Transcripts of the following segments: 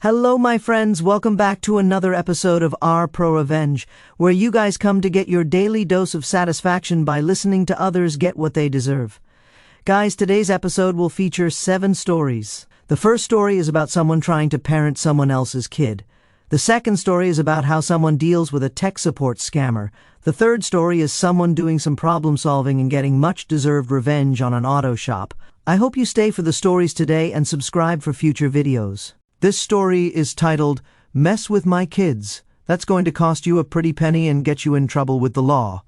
Hello, my friends. Welcome back to another episode of our ProRevenge, where you guys come to get your daily dose of satisfaction by listening to others get what they deserve. Guys, today's episode will feature 7 stories. The first story is about someone trying to parent someone else's kid. The second story is about how someone deals with a tech support scammer. The third story is someone doing some problem solving and getting much-deserved revenge on an auto shop. I hope you stay for the stories today and subscribe for future videos. This story is titled, Mess with My Kids. That's going to cost you a pretty penny and get you in trouble with the law.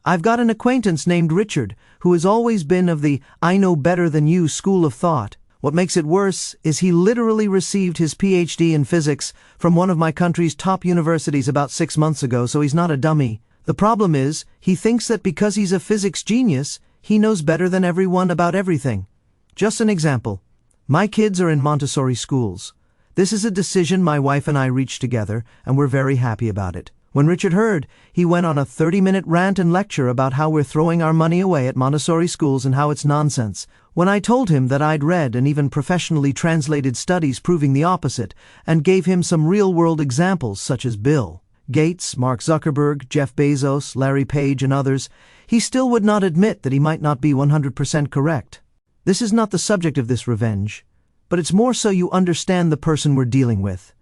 I've got an acquaintance named Richard, who has always been of the I know better than you school of thought. What makes it worse is he literally received his PhD in physics from one of my country's top universities about 6 months ago, so he's not a dummy. The problem is, he thinks that because he's a physics genius, he knows better than everyone about everything. Just an example. My kids are in Montessori schools. This is a decision my wife and I reached together, and we're very happy about it. When Richard heard, he went on a 30-minute rant and lecture about how we're throwing our money away at Montessori schools and how it's nonsense. When I told him that I'd read and even professionally translated studies proving the opposite, and gave him some real-world examples such as Bill Gates, Mark Zuckerberg, Jeff Bezos, Larry Page, and others, he still would not admit that he might not be 100% correct. This is not the subject of this revenge, but it's more so you understand the person we're dealing with.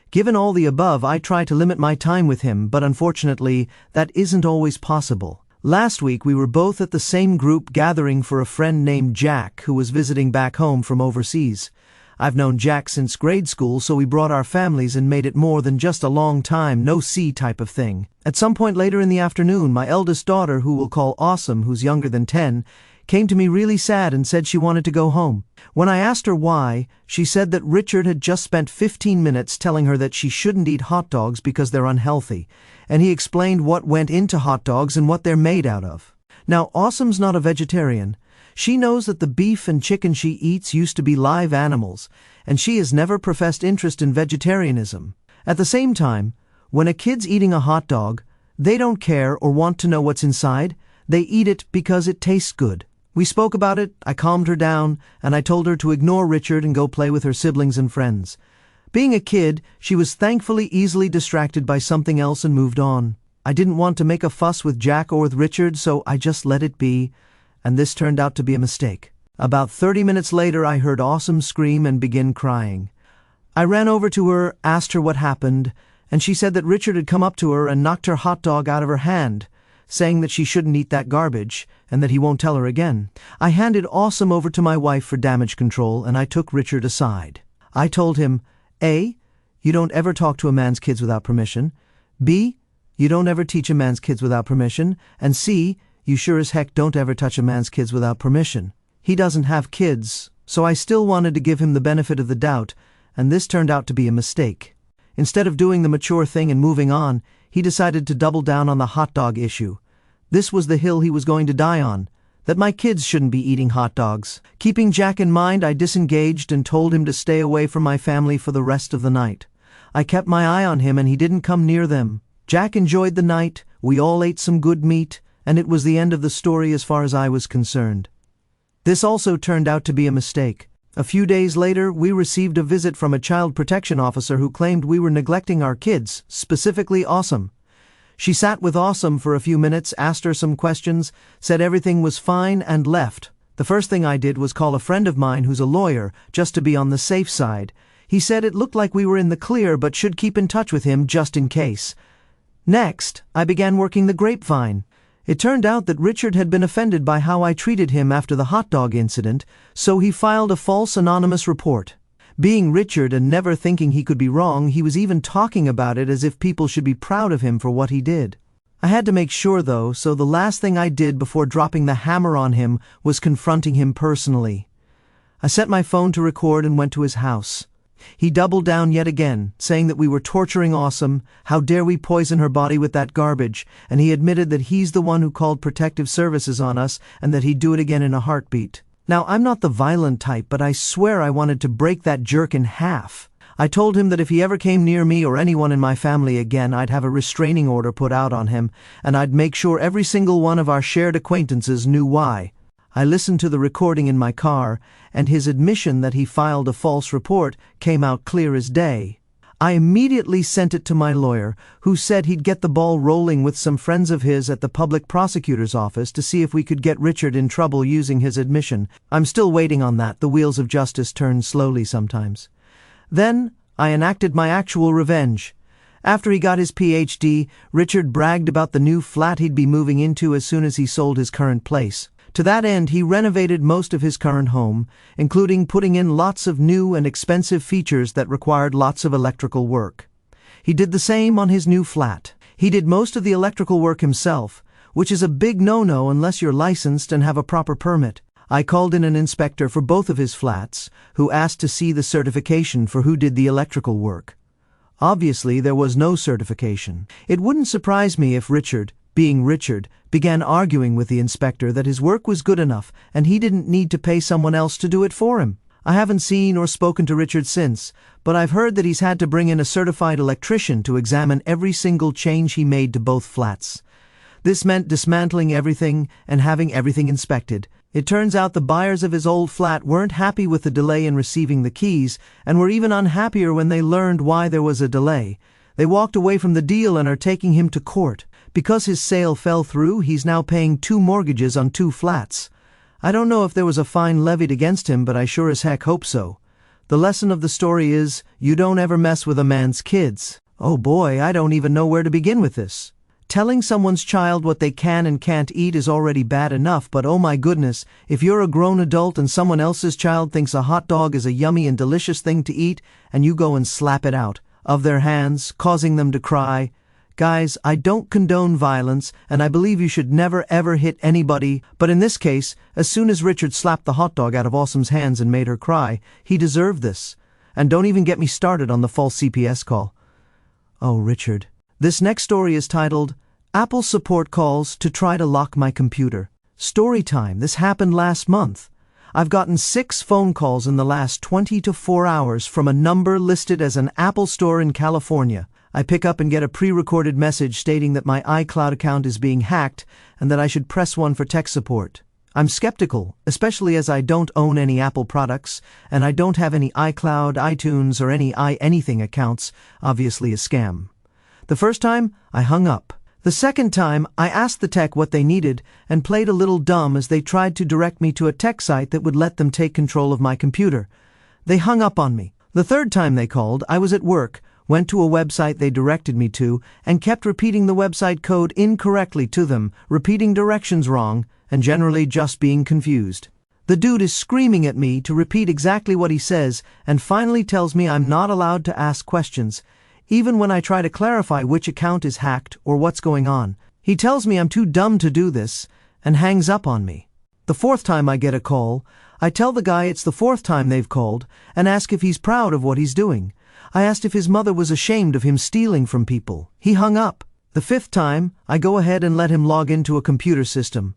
Given all the above, I try to limit my time with him, but unfortunately, that isn't always possible. Last week, we were both at the same group gathering for a friend named Jack, who was visiting back home from overseas. I've known Jack since grade school, so we brought our families and made it more than just a long time, no-see type of thing. At some point later in the afternoon, my eldest daughter, who we'll call Awesome, who's younger than 10, came to me really sad and said she wanted to go home. When I asked her why, she said that Richard had just spent 15 minutes telling her that she shouldn't eat hot dogs because they're unhealthy, and he explained what went into hot dogs and what they're made out of. Now, Awesome's not a vegetarian. She knows that the beef and chicken she eats used to be live animals, and she has never professed interest in vegetarianism. At the same time, when a kid's eating a hot dog, they don't care or want to know what's inside. They eat it because it tastes good. We spoke about it, I calmed her down, and I told her to ignore Richard and go play with her siblings and friends. Being a kid, she was thankfully easily distracted by something else and moved on. I didn't want to make a fuss with Jack or with Richard, so I just let it be, and this turned out to be a mistake. About 30 minutes later, I heard Awesome scream and begin crying. I ran over to her, asked her what happened, and she said that Richard had come up to her and knocked her hot dog out of her hand, saying that she shouldn't eat that garbage, and that he won't tell her again. I handed Awesome over to my wife for damage control, and I took Richard aside. I told him, A, you don't ever talk to a man's kids without permission. B, you don't ever teach a man's kids without permission. And C, you sure as heck don't ever touch a man's kids without permission. He doesn't have kids, so I still wanted to give him the benefit of the doubt, and this turned out to be a mistake. Instead of doing the mature thing and moving on, he decided to double down on the hot dog issue. This was the hill he was going to die on, that my kids shouldn't be eating hot dogs. Keeping Jack in mind, I disengaged and told him to stay away from my family for the rest of the night. I kept my eye on him and he didn't come near them. Jack enjoyed the night, we all ate some good meat, and it was the end of the story as far as I was concerned. This also turned out to be a mistake. A few days later, we received a visit from a child protection officer who claimed we were neglecting our kids, specifically Awesome. She sat with Awesome for a few minutes, asked her some questions, said everything was fine, and left. The first thing I did was call a friend of mine who's a lawyer, just to be on the safe side. He said it looked like we were in the clear but should keep in touch with him just in case. Next, I began working the grapevine. It turned out that Richard had been offended by how I treated him after the hot dog incident, so he filed a false anonymous report. Being Richard and never thinking he could be wrong, he was even talking about it as if people should be proud of him for what he did. I had to make sure though, so the last thing I did before dropping the hammer on him was confronting him personally. I set my phone to record and went to his house. He doubled down yet again, saying that we were torturing Awesome, how dare we poison her body with that garbage, and he admitted that he's the one who called protective services on us and that he'd do it again in a heartbeat. Now, I'm not the violent type, but I swear I wanted to break that jerk in half. I told him that if he ever came near me or anyone in my family again, I'd have a restraining order put out on him, and I'd make sure every single one of our shared acquaintances knew why. I listened to the recording in my car, and his admission that he filed a false report came out clear as day. I immediately sent it to my lawyer, who said he'd get the ball rolling with some friends of his at the public prosecutor's office to see if we could get Richard in trouble using his admission. I'm still waiting on that. The wheels of justice turn slowly sometimes. Then I enacted my actual revenge. After he got his PhD, Richard bragged about the new flat he'd be moving into as soon as he sold his current place. To that end, he renovated most of his current home, including putting in lots of new and expensive features that required lots of electrical work. He did the same on his new flat. He did most of the electrical work himself, which is a big no-no unless you're licensed and have a proper permit. I called in an inspector for both of his flats, who asked to see the certification for who did the electrical work. Obviously, there was no certification. It wouldn't surprise me if Richard, being Richard, began arguing with the inspector that his work was good enough and he didn't need to pay someone else to do it for him. I haven't seen or spoken to Richard since, but I've heard that he's had to bring in a certified electrician to examine every single change he made to both flats. This meant dismantling everything and having everything inspected. It turns out the buyers of his old flat weren't happy with the delay in receiving the keys and were even unhappier when they learned why there was a delay. They walked away from the deal and are taking him to court. Because his sale fell through, he's now paying 2 mortgages on 2 flats. I don't know if there was a fine levied against him, but I sure as heck hope so. The lesson of the story is, you don't ever mess with a man's kids. Oh boy, I don't even know where to begin with this. Telling someone's child what they can and can't eat is already bad enough, but oh my goodness, if you're a grown adult and someone else's child thinks a hot dog is a yummy and delicious thing to eat, and you go and slap it out of their hands, causing them to cry. Guys, I don't condone violence, and I believe you should never ever hit anybody, but in this case, as soon as Richard slapped the hot dog out of Awesome's hands and made her cry, he deserved this. And don't even get me started on the false CPS call. Oh, Richard. This next story is titled, Apple Support Calls to Try to Lock My Computer. Story time. This happened last month. I've gotten 6 phone calls in the last 24 hours from a number listed as an Apple store in California. I pick up and get a pre-recorded message stating that my iCloud account is being hacked and that I should press 1 for tech support. I'm skeptical, especially as I don't own any Apple products, and I don't have any iCloud, iTunes, or any iAnything accounts, obviously a scam. The first time, I hung up. The second time, I asked the tech what they needed and played a little dumb as they tried to direct me to a tech site that would let them take control of my computer. They hung up on me. The third time they called, I was at work, went to a website they directed me to, and kept repeating the website code incorrectly to them, repeating directions wrong, and generally just being confused. The dude is screaming at me to repeat exactly what he says, and finally tells me I'm not allowed to ask questions, even when I try to clarify which account is hacked or what's going on. He tells me I'm too dumb to do this, and hangs up on me. The fourth time I get a call, I tell the guy it's the 4th time they've called, and ask if he's proud of what he's doing. I asked if his mother was ashamed of him stealing from people. He hung up. The 5th time, I go ahead and let him log into a computer system.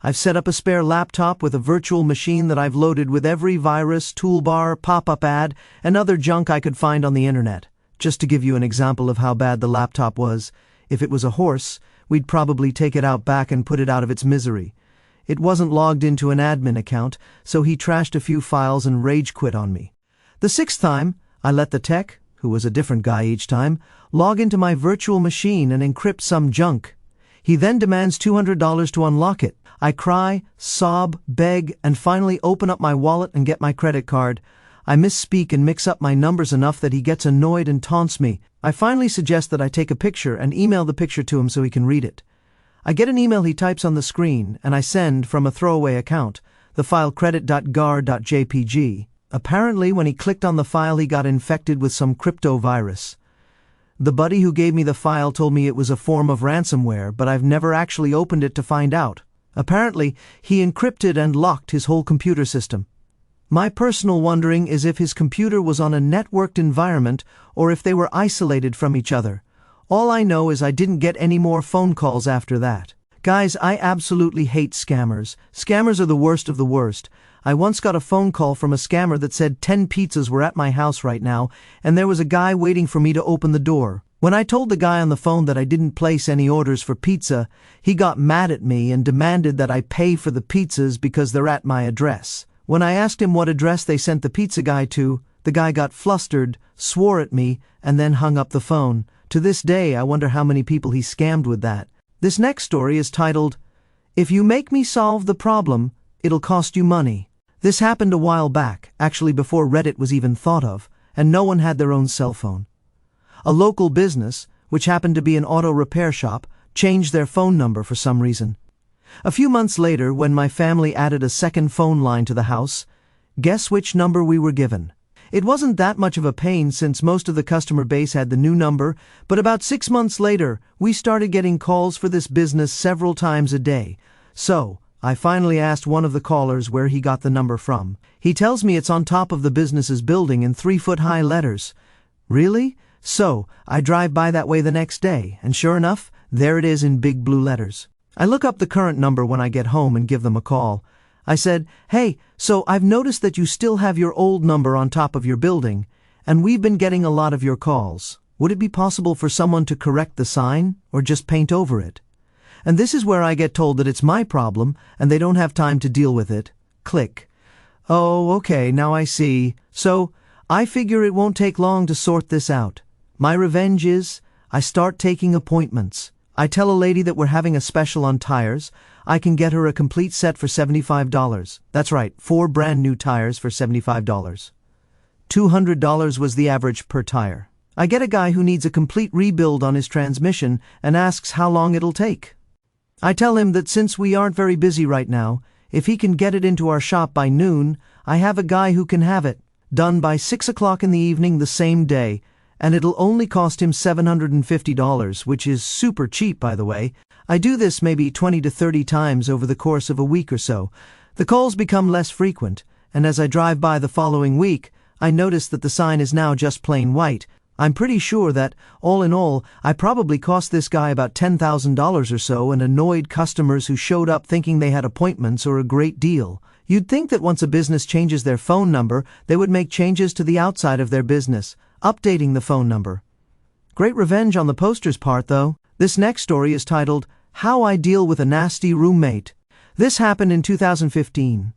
I've set up a spare laptop with a virtual machine that I've loaded with every virus, toolbar, pop-up ad, and other junk I could find on the internet. Just to give you an example of how bad the laptop was, if it was a horse, we'd probably take it out back and put it out of its misery. It wasn't logged into an admin account, so he trashed a few files and rage quit on me. The 6th time, I let the tech, who was a different guy each time, log into my virtual machine and encrypt some junk. He then demands $200 to unlock it. I cry, sob, beg, and finally open up my wallet and get my credit card. I misspeak and mix up my numbers enough that he gets annoyed and taunts me. I finally suggest that I take a picture and email the picture to him so he can read it. I get an email he types on the screen, and I send from a throwaway account, the file credit.gar.jpg. Apparently, when he clicked on the file, he got infected with some crypto virus. The buddy who gave me the file told me it was a form of ransomware, but I've never actually opened it to find out. Apparently, he encrypted and locked his whole computer system. My personal wondering is if his computer was on a networked environment or if they were isolated from each other. All I know is I didn't get any more phone calls after that. Guys, I absolutely hate scammers. Scammers are the worst of the worst. I once got a phone call from a scammer that said 10 pizzas were at my house right now, and there was a guy waiting for me to open the door. When I told the guy on the phone that I didn't place any orders for pizza, he got mad at me and demanded that I pay for the pizzas because they're at my address. When I asked him what address they sent the pizza guy to, the guy got flustered, swore at me, and then hung up the phone. To this day, I wonder how many people he scammed with that. This next story is titled, "If You Make Me Solve the Problem, It'll Cost You Money." This happened a while back, actually before Reddit was even thought of, and no one had their own cell phone. A local business, which happened to be an auto repair shop, changed their phone number for some reason. A few months later, when my family added a second phone line to the house, guess which number we were given? It wasn't that much of a pain since most of the customer base had the new number, but about 6 months later, we started getting calls for this business several times a day. So, I finally asked one of the callers where he got the number from. He tells me it's on top of the business's building in 3-foot-high letters. Really? So, I drive by that way the next day, and sure enough, there it is in big blue letters. I look up the current number when I get home and give them a call. I said, "Hey, so I've noticed that you still have your old number on top of your building, and we've been getting a lot of your calls. Would it be possible for someone to correct the sign, or just paint over it?" And this is where I get told that it's my problem, and they don't have time to deal with it. Click. Oh, okay, now I see. So, I figure it won't take long to sort this out. My revenge is, I start taking appointments. I tell a lady that we're having a special on tires. I can get her a complete set for $75. That's right, 4 brand new tires for $75. $200 was the average per tire. I get a guy who needs a complete rebuild on his transmission and asks how long it'll take. I tell him that since we aren't very busy right now, if he can get it into our shop by noon, I have a guy who can have it done by 6 o'clock in the evening the same day, and it'll only cost him $750, which is super cheap, by the way. I do this maybe 20 to 30 times over the course of a week or so. The calls become less frequent, and as I drive by the following week, I notice that the sign is now just plain white. I'm pretty sure that, all in all, I probably cost this guy about $10,000 or so and annoyed customers who showed up thinking they had appointments or a great deal. You'd think that once a business changes their phone number, they would make changes to the outside of their business, updating the phone number. Great revenge on the poster's part, though. This next story is titled, "How I Deal with a Nasty Roommate." This happened in 2015.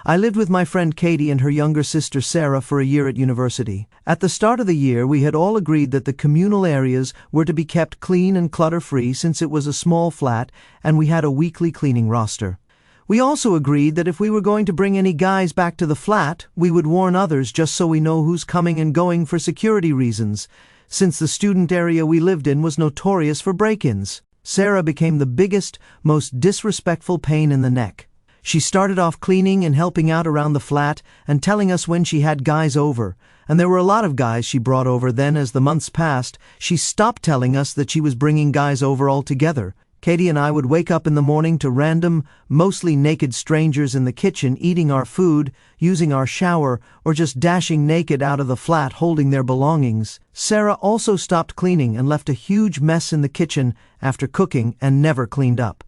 I lived with my friend Katie and her younger sister Sarah for a year at university. At the start of the year, we had all agreed that the communal areas were to be kept clean and clutter-free since it was a small flat and we had a weekly cleaning roster. We also agreed that if we were going to bring any guys back to the flat, we would warn others just so we know who's coming and going for security reasons, since the student area we lived in was notorious for break-ins. Sarah became the biggest, most disrespectful pain in the neck. She started off cleaning and helping out around the flat and telling us when she had guys over, and there were a lot of guys she brought over. Then, as the months passed, she stopped telling us that she was bringing guys over altogether. Katie and I would wake up in the morning to random, mostly naked strangers in the kitchen eating our food, using our shower, or just dashing naked out of the flat holding their belongings. Sarah also stopped cleaning and left a huge mess in the kitchen after cooking and never cleaned up.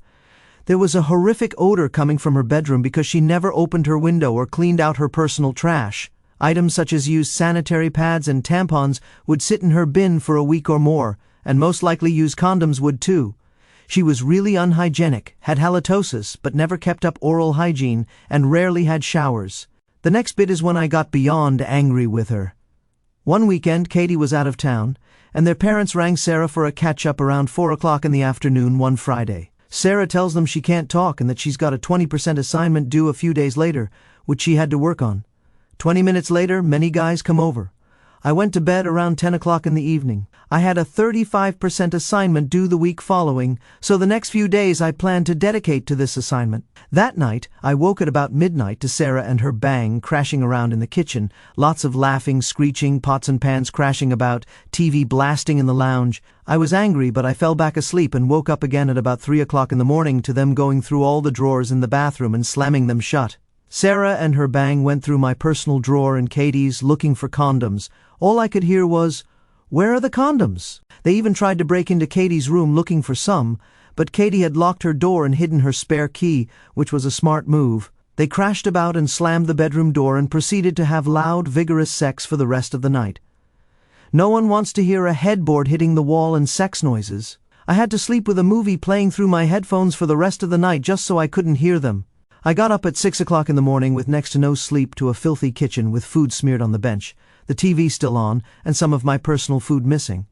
There was a horrific odor coming from her bedroom because she never opened her window or cleaned out her personal trash. Items such as used sanitary pads and tampons would sit in her bin for a week or more, and most likely used condoms would too. She was really unhygienic, had halitosis, but never kept up oral hygiene, and rarely had showers. The next bit is when I got beyond angry with her. One weekend, Katie was out of town, and their parents rang Sarah for a catch-up around 4 o'clock in the afternoon one Friday. Sarah tells them she can't talk and that she's got a 20% assignment due a few days later, which she had to work on. 20 minutes later, many guys come over. I went to bed around 10 o'clock in the evening. I had a 35% assignment due the week following, so the next few days I planned to dedicate to this assignment. That night, I woke at about midnight to Sarah and her bang crashing around in the kitchen, lots of laughing, screeching, pots and pans crashing about, TV blasting in the lounge. I was angry, but I fell back asleep and woke up again at about 3 o'clock in the morning to them going through all the drawers in the bathroom and slamming them shut. Sarah and her bang went through my personal drawer and Katie's looking for condoms. All I could hear was, "Where are the condoms?" They even tried to break into Katie's room looking for some, but Katie had locked her door and hidden her spare key, which was a smart move. They crashed about and slammed the bedroom door and proceeded to have loud, vigorous sex for the rest of the night. No one wants to hear a headboard hitting the wall and sex noises. I had to sleep with a movie playing through my headphones for the rest of the night just so I couldn't hear them. I got up at 6 o'clock in the morning with next to no sleep to a filthy kitchen with food smeared on the bench, the TV still on, and some of my personal food missing.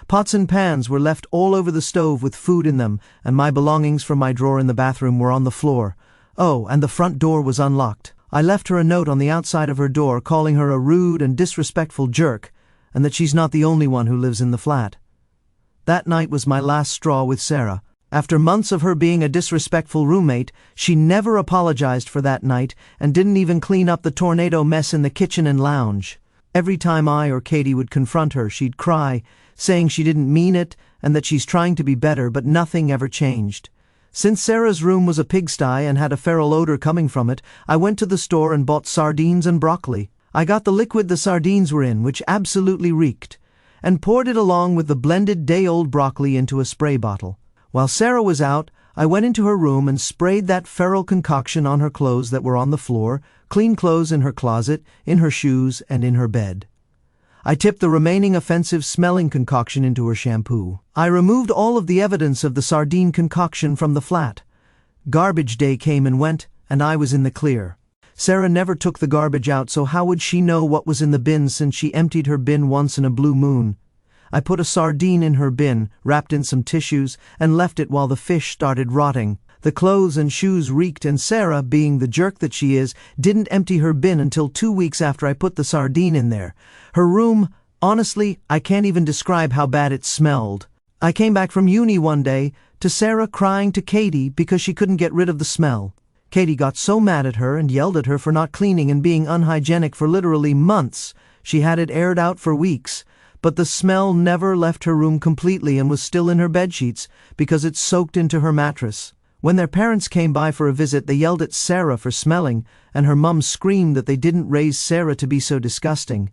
Pots and pans were left all over the stove with food in them, and my belongings from my drawer in the bathroom were on the floor. Oh, and the front door was unlocked. I left her a note on the outside of her door calling her a rude and disrespectful jerk, and that she's not the only one who lives in the flat. That night was my last straw with Sarah. After months of her being a disrespectful roommate, she never apologized for that night and didn't even clean up the tornado mess in the kitchen and lounge. Every time I or Katie would confront her, she'd cry, saying she didn't mean it and that she's trying to be better, but nothing ever changed. Since Sarah's room was a pigsty and had a feral odor coming from it, I went to the store and bought sardines and broccoli. I got the liquid the sardines were in, which absolutely reeked, and poured it along with the blended day-old broccoli into a spray bottle. While Sarah was out, I went into her room and sprayed that feral concoction on her clothes that were on the floor, clean clothes in her closet, in her shoes, and in her bed. I tipped the remaining offensive smelling concoction into her shampoo. I removed all of the evidence of the sardine concoction from the flat. Garbage day came and went, and I was in the clear. Sarah never took the garbage out, so how would she know what was in the bin since she emptied her bin once in a blue moon? I put a sardine in her bin, wrapped in some tissues, and left it while the fish started rotting. The clothes and shoes reeked, and Sarah, being the jerk that she is, didn't empty her bin until 2 weeks after I put the sardine in there. Her room, honestly, I can't even describe how bad it smelled. I came back from uni one day to Sarah crying to Katie because she couldn't get rid of the smell. Katie got so mad at her and yelled at her for not cleaning and being unhygienic for literally months. She had it aired out for weeks, but the smell never left her room completely and was still in her bedsheets because it soaked into her mattress. When their parents came by for a visit, they yelled at Sarah for smelling, and her mum screamed that they didn't raise Sarah to be so disgusting.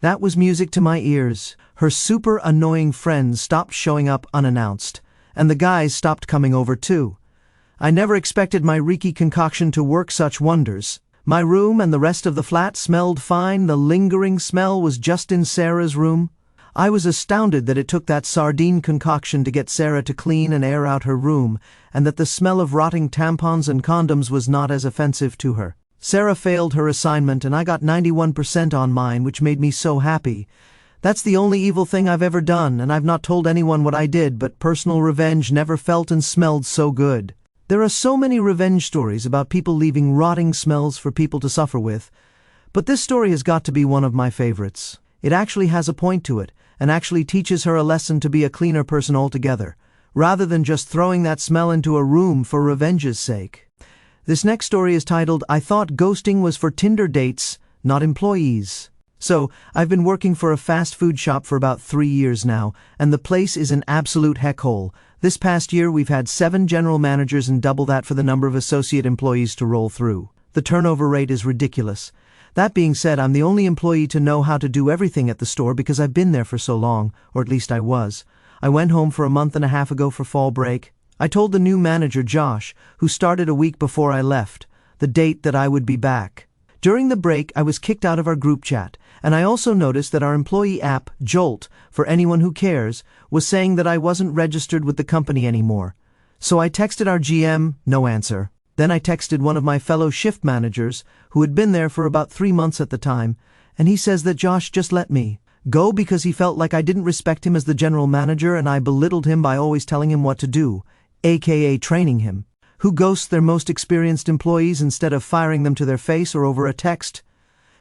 That was music to my ears. Her super annoying friends stopped showing up unannounced, and the guys stopped coming over too. I never expected my reeky concoction to work such wonders. My room and the rest of the flat smelled fine. The lingering smell was just in Sarah's room. I was astounded that it took that sardine concoction to get Sarah to clean and air out her room, and that the smell of rotting tampons and condoms was not as offensive to her. Sarah failed her assignment and I got 91% on mine, which made me so happy. That's the only evil thing I've ever done, and I've not told anyone what I did, but personal revenge never felt and smelled so good. There are so many revenge stories about people leaving rotting smells for people to suffer with, but this story has got to be one of my favorites. It actually has a point to it, and actually teaches her a lesson to be a cleaner person altogether, rather than just throwing that smell into a room for revenge's sake. This next story is titled, I Thought Ghosting Was for Tinder Dates, Not Employees. So, I've been working for a fast food shop for about 3 years now, and the place is an absolute heckhole. This past year we've had 7 general managers and double that for the number of associate employees to roll through. The turnover rate is ridiculous. That being said, I'm the only employee to know how to do everything at the store because I've been there for so long, or at least I was. I went home for a month and a half ago for fall break. I told the new manager, Josh, who started a week before I left, the date that I would be back. During the break, I was kicked out of our group chat, and I also noticed that our employee app, Jolt, for anyone who cares, was saying that I wasn't registered with the company anymore. So I texted our GM, no answer. Then I texted one of my fellow shift managers, who had been there for about 3 months at the time, and he says that Josh just let me go because he felt like I didn't respect him as the general manager and I belittled him by always telling him what to do, aka training him. Who ghosts their most experienced employees instead of firing them to their face or over a text?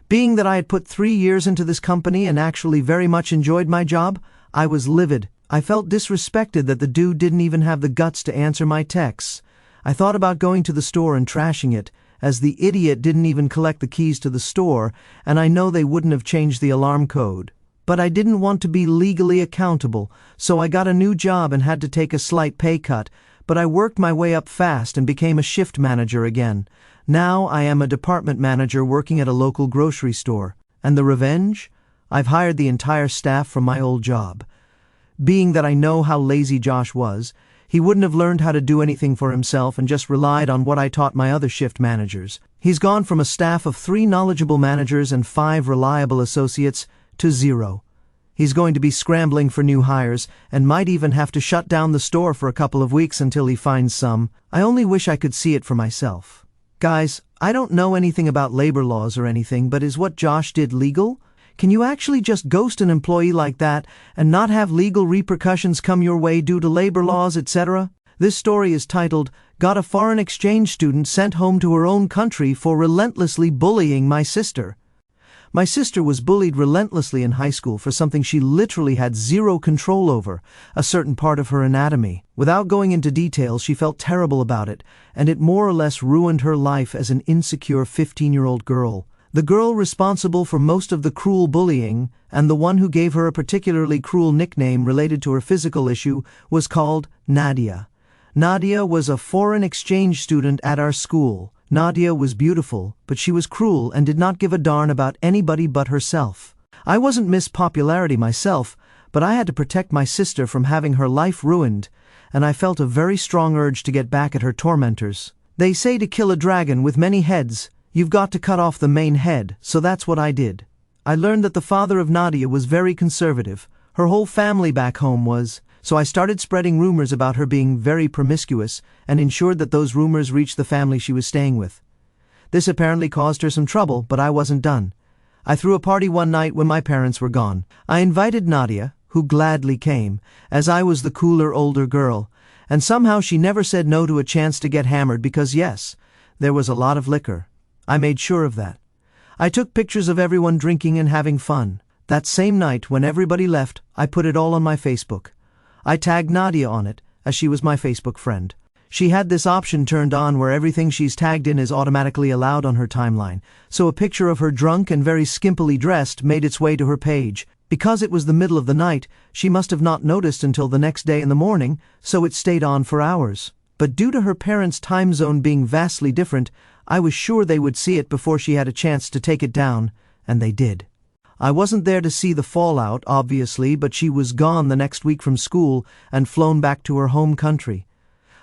Being that I had put 3 years into this company and actually very much enjoyed my job, I was livid. I felt disrespected that the dude didn't even have the guts to answer my texts. I thought about going to the store and trashing it, as the idiot didn't even collect the keys to the store, and I know they wouldn't have changed the alarm code. But I didn't want to be legally accountable, so I got a new job and had to take a slight pay cut, but I worked my way up fast and became a shift manager again. Now I am a department manager working at a local grocery store. And the revenge? I've hired the entire staff from my old job. Being that I know how lazy Josh was, He wouldn't have learned how to do anything for himself and just relied on what I taught my other shift managers. He's gone from a staff of 3 knowledgeable managers and 5 reliable associates to 0. He's going to be scrambling for new hires and might even have to shut down the store for a couple of weeks until he finds some. I only wish I could see it for myself. Guys, I don't know anything about labor laws or anything, but is what Josh did legal? Can you actually just ghost an employee like that and not have legal repercussions come your way due to labor laws, etc.? This story is titled, "Got a Foreign Exchange Student Sent Home to Her Own Country for Relentlessly Bullying My Sister." My sister was bullied relentlessly in high school for something she literally had zero control over, a certain part of her anatomy. Without going into details, she felt terrible about it, and it more or less ruined her life as an insecure 15-year-old girl. The girl responsible for most of the cruel bullying, and the one who gave her a particularly cruel nickname related to her physical issue, was called Nadia. Nadia was a foreign exchange student at our school. Nadia was beautiful, but she was cruel and did not give a darn about anybody but herself. I wasn't Miss Popularity myself, but I had to protect my sister from having her life ruined, and I felt a very strong urge to get back at her tormentors. They say to kill a dragon with many heads, you've got to cut off the main head, so that's what I did. I learned that the father of Nadia was very conservative. Her whole family back home was, so I started spreading rumors about her being very promiscuous and ensured that those rumors reached the family she was staying with. This apparently caused her some trouble, but I wasn't done. I threw a party one night when my parents were gone. I invited Nadia, who gladly came, as I was the cooler older girl, and somehow she never said no to a chance to get hammered because yes, there was a lot of liquor. I made sure of that. I took pictures of everyone drinking and having fun. That same night, when everybody left, I put it all on my Facebook. I tagged Nadia on it, as she was my Facebook friend. She had this option turned on where everything she's tagged in is automatically allowed on her timeline, so a picture of her drunk and very skimpily dressed made its way to her page. Because it was the middle of the night, she must have not noticed until the next day in the morning, so it stayed on for hours. But due to her parents' time zone being vastly different, I was sure they would see it before she had a chance to take it down, and they did. I wasn't there to see the fallout, obviously, but she was gone the next week from school and flown back to her home country.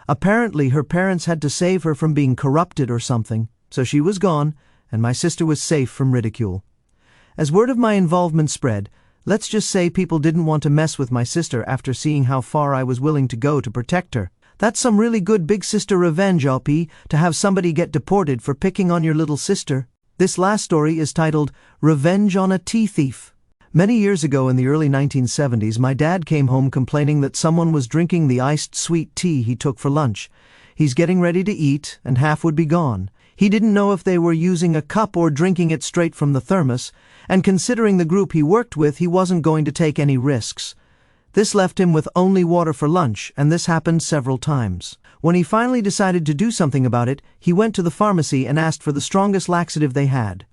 Apparently, her parents had to save her from being corrupted or something, so she was gone, and my sister was safe from ridicule. As word of my involvement spread, let's just say people didn't want to mess with my sister after seeing how far I was willing to go to protect her. That's some really good big sister revenge, LP, to have somebody get deported for picking on your little sister. This last story is titled, Revenge on a Tea Thief. Many years ago in the early 1970s, my dad came home complaining that someone was drinking the iced sweet tea he took for lunch. He's getting ready to eat, and half would be gone. He didn't know if they were using a cup or drinking it straight from the thermos, and considering the group he worked with, he wasn't going to take any risks. This left him with only water for lunch, and this happened several times. When he finally decided to do something about it, he went to the pharmacy and asked for the strongest laxative they had.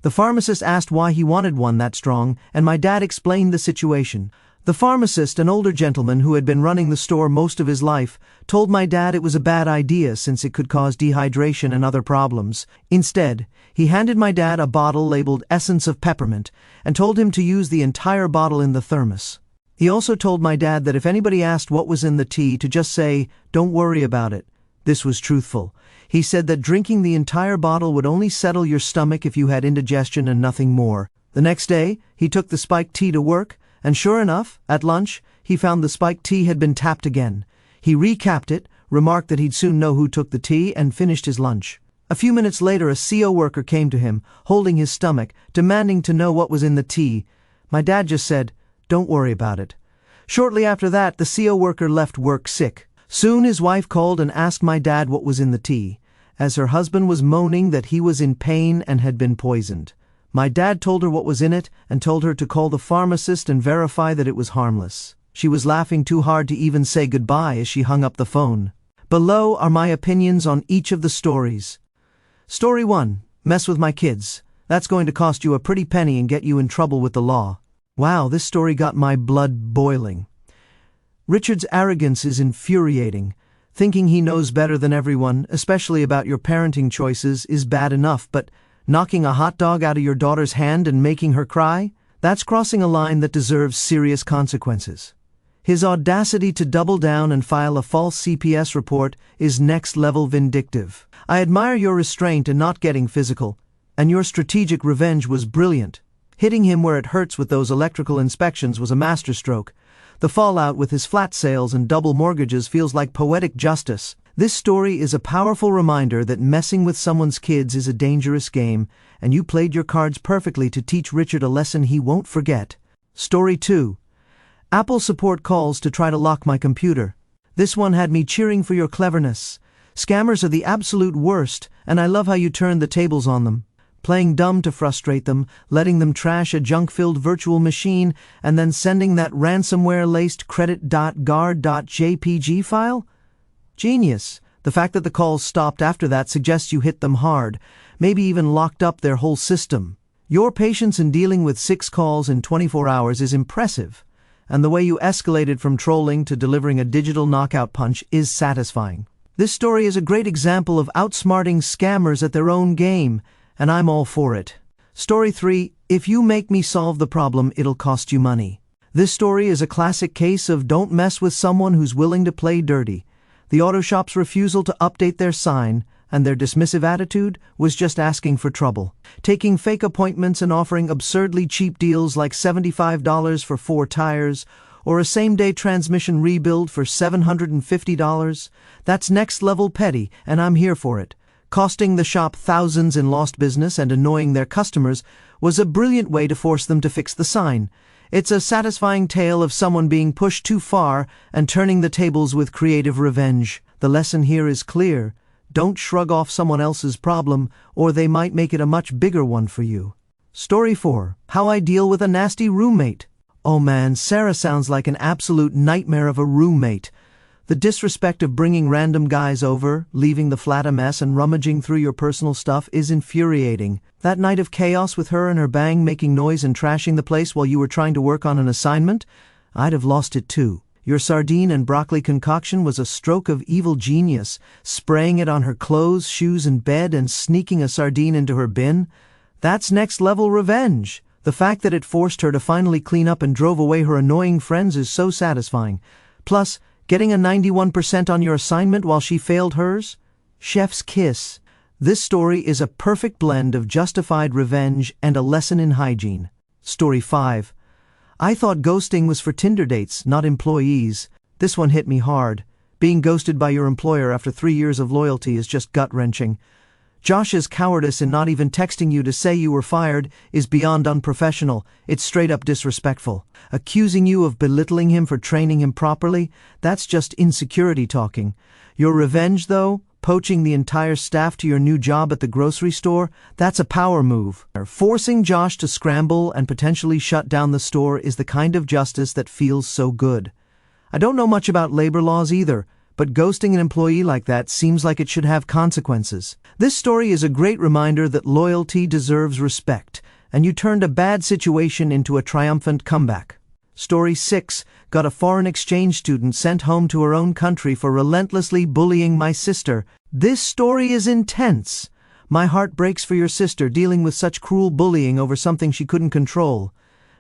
The pharmacist asked why he wanted one that strong, and my dad explained the situation. The pharmacist, an older gentleman who had been running the store most of his life, told my dad it was a bad idea since it could cause dehydration and other problems. Instead, he handed my dad a bottle labeled Essence of Peppermint and told him to use the entire bottle in the thermos. He also told my dad that if anybody asked what was in the tea, to just say, "Don't worry about it." This was truthful. He said that drinking the entire bottle would only settle your stomach if you had indigestion and nothing more. The next day, he took the spiked tea to work, and sure enough, at lunch, he found the spiked tea had been tapped again. He recapped it, remarked that he'd soon know who took the tea, and finished his lunch. A few minutes later, a CO worker came to him, holding his stomach, demanding to know what was in the tea. My dad just said, "Don't worry about it." Shortly after that, the CO worker left work sick. Soon his wife called and asked my dad what was in the tea, as her husband was moaning that he was in pain and had been poisoned. My dad told her what was in it and told her to call the pharmacist and verify that it was harmless. She was laughing too hard to even say goodbye as she hung up the phone. Below are my opinions on each of the stories. Story 1. Mess with my kids. That's going to cost you a pretty penny and get you in trouble with the law. Wow, this story got my blood boiling. Richard's arrogance is infuriating. Thinking he knows better than everyone, especially about your parenting choices, is bad enough, but knocking a hot dog out of your daughter's hand and making her cry? That's crossing a line that deserves serious consequences. His audacity to double down and file a false CPS report is next-level vindictive. I admire your restraint in not getting physical, and your strategic revenge was brilliant. Hitting him where it hurts with those electrical inspections was a masterstroke. The fallout with his flat sales and double mortgages feels like poetic justice. This story is a powerful reminder that messing with someone's kids is a dangerous game, and you played your cards perfectly to teach Richard a lesson he won't forget. Story 2. Apple support calls to try to lock my computer. This one had me cheering for your cleverness. Scammers are the absolute worst, and I love how you turned the tables on them. Playing dumb to frustrate them, letting them trash a junk-filled virtual machine, and then sending that ransomware-laced credit.gar.jpg file? Genius. The fact that the calls stopped after that suggests you hit them hard, maybe even locked up their whole system. Your patience in dealing with 6 calls in 24 hours is impressive, and the way you escalated from trolling to delivering a digital knockout punch is satisfying. This story is a great example of outsmarting scammers at their own game, and I'm all for it. Story 3. If you make me solve the problem, it'll cost you money. This story is a classic case of don't mess with someone who's willing to play dirty. The auto shop's refusal to update their sign, and their dismissive attitude, was just asking for trouble. Taking fake appointments and offering absurdly cheap deals like $75 for 4 tires, or a same-day transmission rebuild for $750, that's next-level petty, and I'm here for it. Costing the shop thousands in lost business and annoying their customers was a brilliant way to force them to fix the sign. It's a satisfying tale of someone being pushed too far and turning the tables with creative revenge. The lesson here is clear. Don't shrug off someone else's problem, or they might make it a much bigger one for you. Story 4. How I deal with a nasty roommate. Oh man, Sarah sounds like an absolute nightmare of a roommate. The disrespect of bringing random guys over, leaving the flat a mess and rummaging through your personal stuff is infuriating. That night of chaos with her and her bang making noise and trashing the place while you were trying to work on an assignment? I'd have lost it too. Your sardine and broccoli concoction was a stroke of evil genius, spraying it on her clothes, shoes, and bed and sneaking a sardine into her bin. That's next-level revenge. The fact that it forced her to finally clean up and drove away her annoying friends is so satisfying. Plus, getting a 91% on your assignment while she failed hers? Chef's kiss. This story is a perfect blend of justified revenge and a lesson in hygiene. Story 5. I thought ghosting was for Tinder dates, not employees. This one hit me hard. Being ghosted by your employer after 3 years of loyalty is just gut-wrenching. Josh's cowardice in not even texting you to say you were fired is beyond unprofessional. It's straight up disrespectful. Accusing you of belittling him for training him properly? That's just insecurity talking. Your revenge, though? Poaching the entire staff to your new job at the grocery store? That's a power move. Forcing Josh to scramble and potentially shut down the store is the kind of justice that feels so good. I don't know much about labor laws either, but ghosting an employee like that seems like it should have consequences. This story is a great reminder that loyalty deserves respect, and you turned a bad situation into a triumphant comeback. Story 6. Got a foreign exchange student sent home to her own country for relentlessly bullying my sister. This story is intense. My heart breaks for your sister dealing with such cruel bullying over something she couldn't control.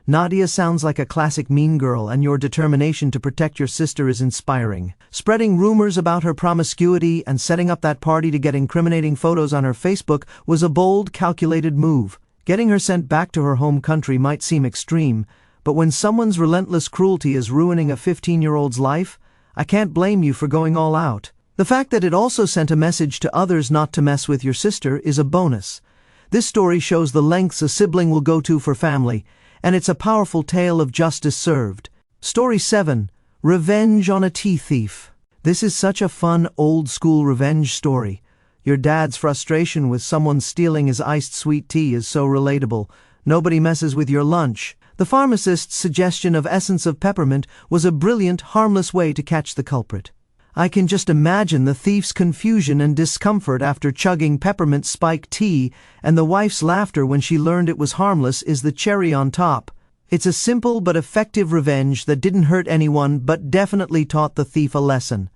Nadia sounds like a classic mean girl, and your determination to protect your sister is inspiring. Spreading rumors about her promiscuity and setting up that party to get incriminating photos on her Facebook was a bold, calculated move. Getting her sent back to her home country might seem extreme, but when someone's relentless cruelty is ruining a 15-year-old's life, I can't blame you for going all out. The fact that it also sent a message to others not to mess with your sister is a bonus. This story shows the lengths a sibling will go to for family, and it's a powerful tale of justice served. Story 7. Revenge on a tea thief. This is such a fun, old-school revenge story. Your dad's frustration with someone stealing his iced sweet tea is so relatable. Nobody messes with your lunch. The pharmacist's suggestion of essence of peppermint was a brilliant, harmless way to catch the culprit. I can just imagine the thief's confusion and discomfort after chugging peppermint spike tea, and the wife's laughter when she learned it was harmless is the cherry on top. It's a simple but effective revenge that didn't hurt anyone but definitely taught the thief a lesson.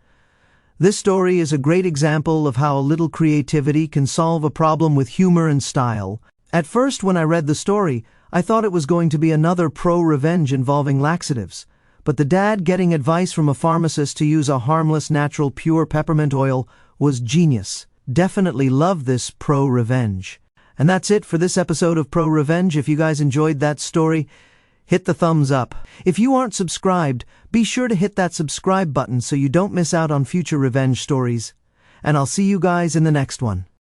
This story is a great example of how a little creativity can solve a problem with humor and style. At first, when I read the story, I thought it was going to be another pro-revenge involving laxatives. but the dad getting advice from a pharmacist to use a harmless, natural, pure peppermint oil was genius. Definitely love this ProRevenge. And that's it for this episode of ProRevenge. If you guys enjoyed that story, hit the thumbs up. If you aren't subscribed, be sure to hit that subscribe button so you don't miss out on future revenge stories. And I'll see you guys in the next one.